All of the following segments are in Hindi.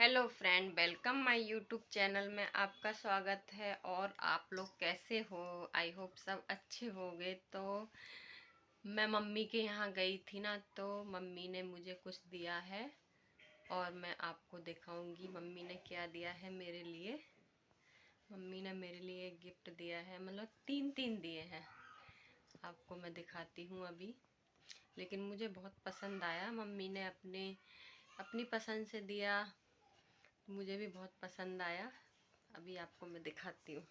Hello friend, welcome my YouTube channel में आपका स्वागत है। और आप लोग कैसे हो? आई होप सब अच्छे होंगे। तो मैं मम्मी के यहाँ गई थी ना, तो मम्मी ने मुझे कुछ दिया है और मैं आपको दिखाऊंगी मम्मी ने क्या दिया है मेरे लिए। मम्मी ने मेरे लिए एक गिफ्ट दिया है, मतलब तीन तीन दिए हैं। आपको मैं दिखाती हूँ अभी। लेकिन मुझे बहुत पसंद आया, मम्मी ने अपनी पसंद से दिया, मुझे भी बहुत पसंद आया। अभी आपको मैं दिखाती हूँ।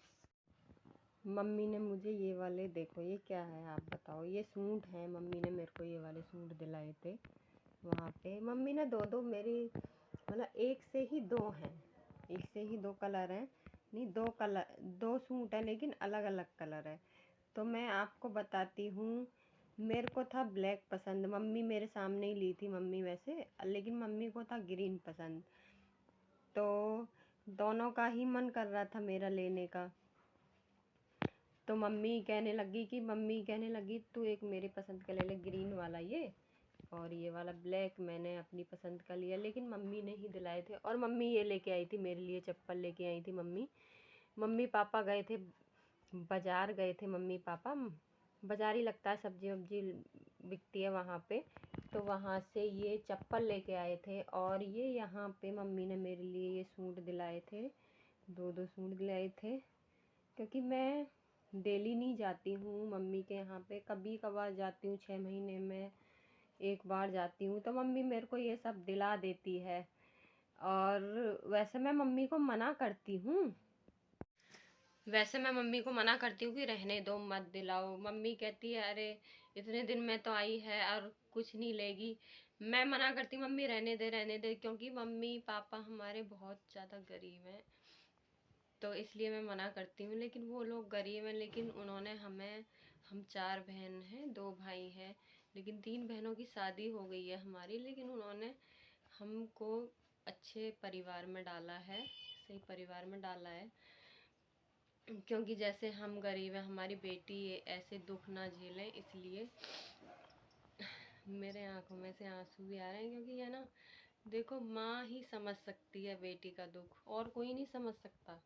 मम्मी ने मुझे ये वाले, देखो ये क्या है आप बताओ। ये सूट है, मम्मी ने मेरे को ये वाले सूट दिलाए थे वहाँ पे। मम्मी ने दो दो मेरी, मतलब एक से ही दो हैं, एक से ही दो कलर हैं। नहीं, दो कलर, दो सूट है लेकिन अलग अलग कलर है। तो मैं आपको बताती हूँ। मेरे को था ब्लैक पसंद, मम्मी मेरे सामने ही ली थी मम्मी वैसे, लेकिन मम्मी को था ग्रीन पसंद। तो दोनों का ही मन कर रहा था मेरा लेने का। तो मम्मी कहने लगी तू एक मेरी पसंद का ले ले, ग्रीन वाला ये, और ये वाला ब्लैक मैंने अपनी पसंद का लिया। लेकिन मम्मी ने ही दिलाए थे। और मम्मी ये लेके आई थी मेरे लिए, चप्पल लेके आई थी मम्मी। मम्मी पापा गए थे बाज़ार, गए थे मम्मी पापा। बाज़ार ही लगता है, सब्जी वब्जी बिकती है वहाँ पे। तो वहाँ से ये चप्पल लेके आए थे। और ये यहाँ पे मम्मी ने मेरे लिए ये सूट दिलाए थे, दो दो सूट दिलाए थे। क्योंकि मैं डेली नहीं जाती हूँ मम्मी के यहाँ पे, कभी कभार जाती हूँ, 6 महीने में एक बार जाती हूँ। तो मम्मी मेरे को ये सब दिला देती है। और वैसे मैं मम्मी को मना करती हूँ कि रहने दो, मत दिलाओ। मम्मी कहती है अरे इतने दिन में तो आई है और कुछ नहीं लेगी। मैं मना करती हूँ मम्मी रहने दे रहने दे, क्योंकि मम्मी पापा हमारे बहुत ज़्यादा गरीब हैं। तो इसलिए मैं मना करती हूँ। लेकिन वो लोग गरीब हैं, लेकिन उन्होंने हमें, हम 4 बहन हैं, 2 भाई हैं, लेकिन 3 बहनों की शादी हो गई है हमारी। लेकिन उन्होंने हमको अच्छे परिवार में डाला है, सही परिवार में डाला है। क्योंकि जैसे हम गरीब हैं, हमारी बेटी ऐसे दुख ना झेलें, इसलिए मेरे आंखों में से आंसू भी आ रहे हैं। क्योंकि है ना, देखो माँ ही समझ सकती है बेटी का दुख, और कोई नहीं समझ सकता।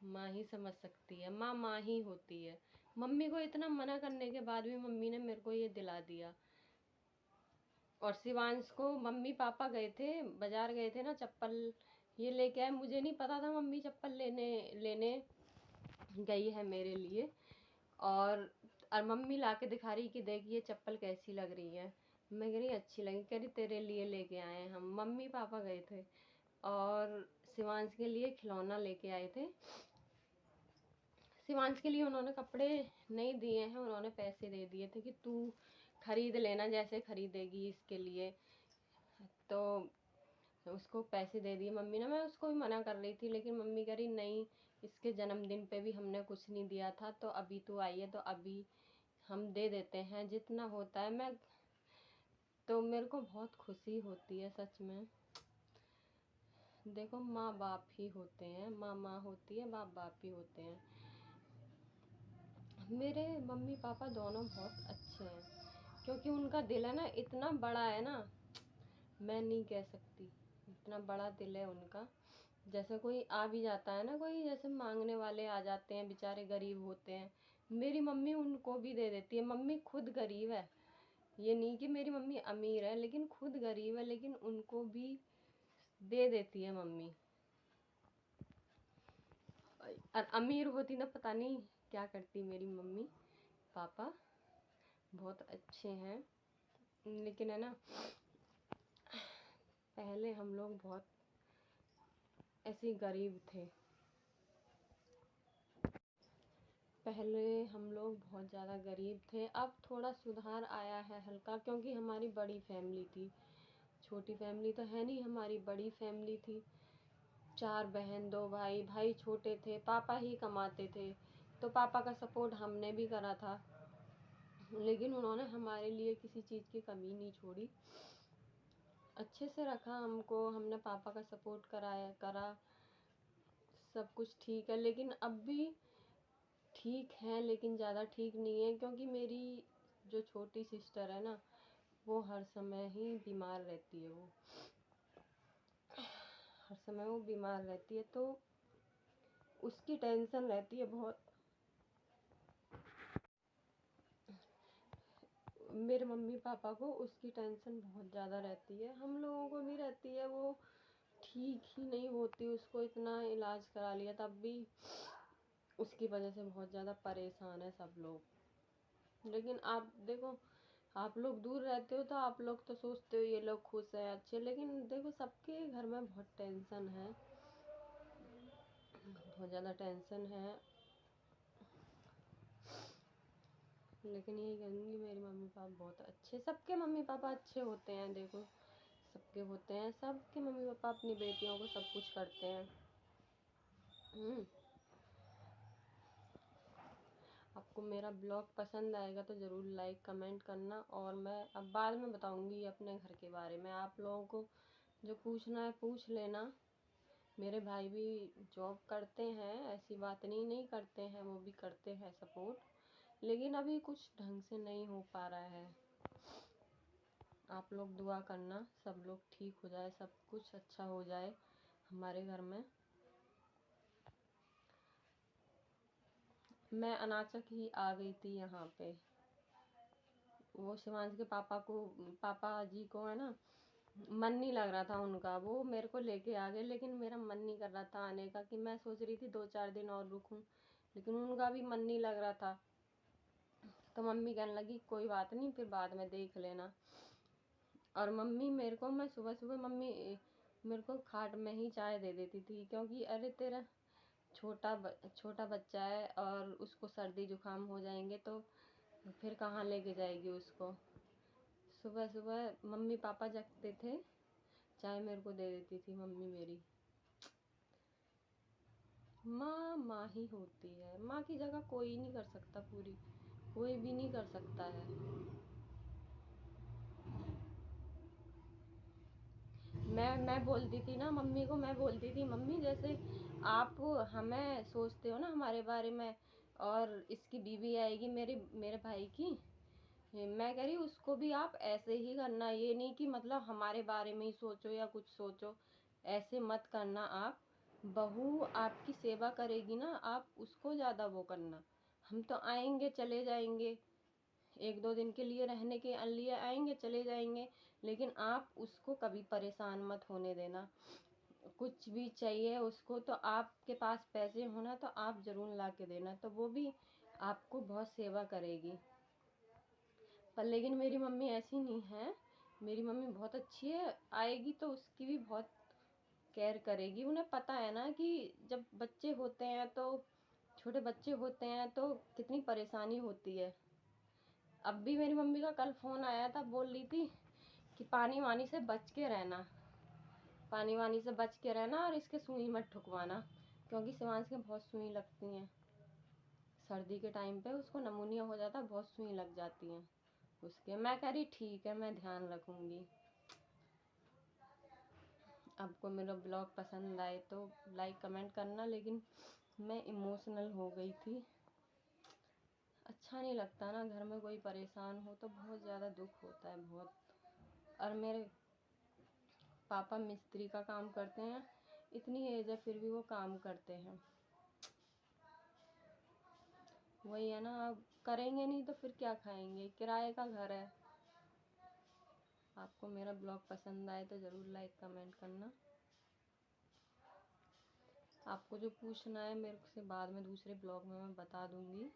माँ ही समझ सकती है, माँ माँ ही होती है। मम्मी को इतना मना करने के बाद भी मम्मी ने मेरे को ये दिला दिया। और शिवांश को, मम्मी पापा गए थे बाजार, गए थे ना, चप्पल ये लेके आए। मुझे नहीं पता था मम्मी चप्पल लेने लेने गई है मेरे लिए। और मम्मी ला के दिखा रही कि देख ये चप्पल कैसी लग रही है। मैं कह रही अच्छी लगी, कह रही तेरे लिए लेके आए हैं हम। मम्मी पापा गए थे और शिवांश के लिए खिलौना लेके आए थे। शिवांश के लिए उन्होंने कपड़े नहीं दिए हैं, उन्होंने पैसे दे दिए थे कि तू खरीद लेना जैसे खरीदेगी इसके लिए। तो उसको पैसे दे दिए मम्मी ने। मैं उसको भी मना कर रही थी, लेकिन मम्मी कह रही नहीं, इसके जन्मदिन पे भी हमने कुछ नहीं दिया था, तो अभी तू आई है तो अभी हम दे देते हैं जितना होता है। मैं तो मेरे को बहुत खुशी होती है सच में। देखो माँ बाप ही होते हैं, माँ माँ होती है, बाप बाप ही होते हैं। मेरे मम्मी पापा दोनों बहुत अच्छे हैं, क्योंकि उनका दिल है ना, इतना बड़ा है ना, मैं नहीं कह सकती। इतना बड़ा दिल है उनका। जैसे कोई आ भी जाता है ना, कोई जैसे मांगने वाले आ जाते हैं, बेचारे गरीब होते हैं, मेरी मम्मी उनको भी दे देती है। मम्मी खुद गरीब है, ये नहीं कि मेरी मम्मी अमीर है, लेकिन खुद गरीब है, लेकिन उनको भी दे देती है मम्मी। और अमीर होती ना, पता नहीं क्या करती मेरी मम्मी पापा। बहुत अच्छे हैं। लेकिन है ना, पहले हम लोग बहुत ऐसे गरीब थे। पहले हम लोग बहुत ज़्यादा गरीब थे। अब थोड़ा सुधार आया है हल्का, क्योंकि हमारी बड़ी फैमिली थी। छोटी फैमिली तो है नहीं, हमारी बड़ी फैमिली थी। 4 बहन 2 भाई, भाई छोटे थे, पापा ही कमाते थे। तो पापा का सपोर्ट हमने भी करा था, लेकिन उन्होंने हमारे लिए किसी चीज़ की कमी नहीं छोड़ी, अच्छे से रखा हमको। हमने पापा का सपोर्ट करा, सब कुछ ठीक है। लेकिन अब भी ठीक है, लेकिन ज़्यादा ठीक नहीं है, क्योंकि मेरी जो छोटी सिस्टर है ना, वो हर समय ही बीमार रहती है। वो हर समय वो बीमार रहती है, तो उसकी टेंशन रहती है बहुत। मेरे मम्मी पापा को उसकी टेंशन बहुत ज़्यादा रहती है, हम लोगों को भी रहती है। वो ठीक ही नहीं होती, उसको इतना इलाज करा लिया तब भी उसकी वजह से बहुत ज़्यादा परेशान है सब लोग। लेकिन आप देखो, आप लोग दूर रहते हो तो आप लोग तो सोचते हो ये लोग खुश है, अच्छे, लेकिन देखो सबके घर में बहुत टेंशन है, बहुत ज़्यादा टेंशन है। लेकिन यही कहूँगी, मेरे मम्मी पापा बहुत अच्छे, सबके मम्मी पापा अच्छे होते हैं। देखो सबके होते हैं, सबके मम्मी पापा अपनी बेटियों को सब कुछ करते हैं। आपको मेरा ब्लॉग पसंद आएगा तो ज़रूर लाइक कमेंट करना। और मैं अब बाद में बताऊंगी अपने घर के बारे में, आप लोगों को जो पूछना है पूछ लेना। मेरे भाई भी जॉब करते हैं, ऐसी बात नहीं करते हैं, वो भी करते हैं सपोर्ट, लेकिन अभी कुछ ढंग से नहीं हो पा रहा है। आप लोग दुआ करना सब लोग ठीक हो जाए, सब कुछ अच्छा हो जाए हमारे घर में। मैं अनाचक ही आ गई थी यहाँ पे। वो शिवांश के पापा जी को है ना, मन नहीं लग रहा था उनका, वो मेरे को लेके आ गए, लेकिन मेरा मन नहीं कर रहा था आने का, कि मैं सोच रही थी 2-4 दिन और रुकूं, लेकिन उनका भी मन नहीं लग रहा था। तो मम्मी कहने लगी कोई बात नहीं, फिर बाद में देख लेना। और मम्मी मेरे को, मैं सुबह सुबह मम्मी मेरे को खाट में ही चाय दे देती थी, क्योंकि अरे तेरा छोटा बच्चा है और उसको सर्दी जुकाम हो जाएंगे तो फिर कहाँ लेके जाएगी उसको। सुबह सुबह मम्मी पापा जगते थे, चाय मेरे को दे देती थी मम्मी मेरी। माँ माँ ही होती है, माँ की जगह कोई नहीं कर सकता, पूरी कोई भी नहीं कर सकता है। मैं बोलती थी ना मम्मी को, मैं बोलती थी मम्मी जैसे आप हमें सोचते हो ना हमारे बारे में, और इसकी बीवी आएगी मेरे भाई की, मैं कह रही उसको भी आप ऐसे ही करना, ये नहीं कि मतलब हमारे बारे में ही सोचो या कुछ सोचो, ऐसे मत करना आप। बहू आपकी सेवा करेगी ना, आप उसको ज़्यादा वो करना। हम तो आएंगे चले जाएंगे, 1-2 दिन के लिए रहने के लिए आएंगे चले जाएंगे, लेकिन आप उसको कभी परेशान मत होने देना। कुछ भी चाहिए उसको तो आपके पास पैसे होना तो आप ज़रूर ला के देना, तो वो भी आपको बहुत सेवा करेगी। पर लेकिन मेरी मम्मी ऐसी नहीं है, मेरी मम्मी बहुत अच्छी है, आएगी तो उसकी भी बहुत केयर करेगी। उन्हें पता है ना कि जब बच्चे होते हैं तो, छोटे बच्चे होते हैं तो कितनी परेशानी होती है। अब भी मेरी मम्मी का कल फ़ोन आया था, बोल रही थी कि पानी वानी से बच के रहना, पानी वानी से बच के रहना, और इसके सुई मत ठुकवाना, क्योंकि शिवांश के बहुत सुई लगती हैं। सर्दी के टाइम पे उसको नमूनिया हो जाता है, बहुत सुई लग जाती हैं उसके। मैं कह रही ठीक है, मैं ध्यान रखूँगी। आपको मेरा ब्लॉग पसंद आए तो लाइक कमेंट करना, लेकिन मैं इमोशनल हो गई थी। अच्छा नहीं लगता ना, घर में कोई परेशान हो तो बहुत ज़्यादा दुख होता है, बहुत। और मेरे पापा मिस्त्री का काम करते हैं, इतनी एज है फिर भी वो काम करते हैं। वही है ना, अब करेंगे नहीं तो फिर क्या खाएंगे, किराए का घर है। आपको मेरा ब्लॉग पसंद आए तो ज़रूर लाइक कमेंट करना। आपको जो पूछना है मेरे से बाद में दूसरे ब्लॉग में मैं बता दूंगी।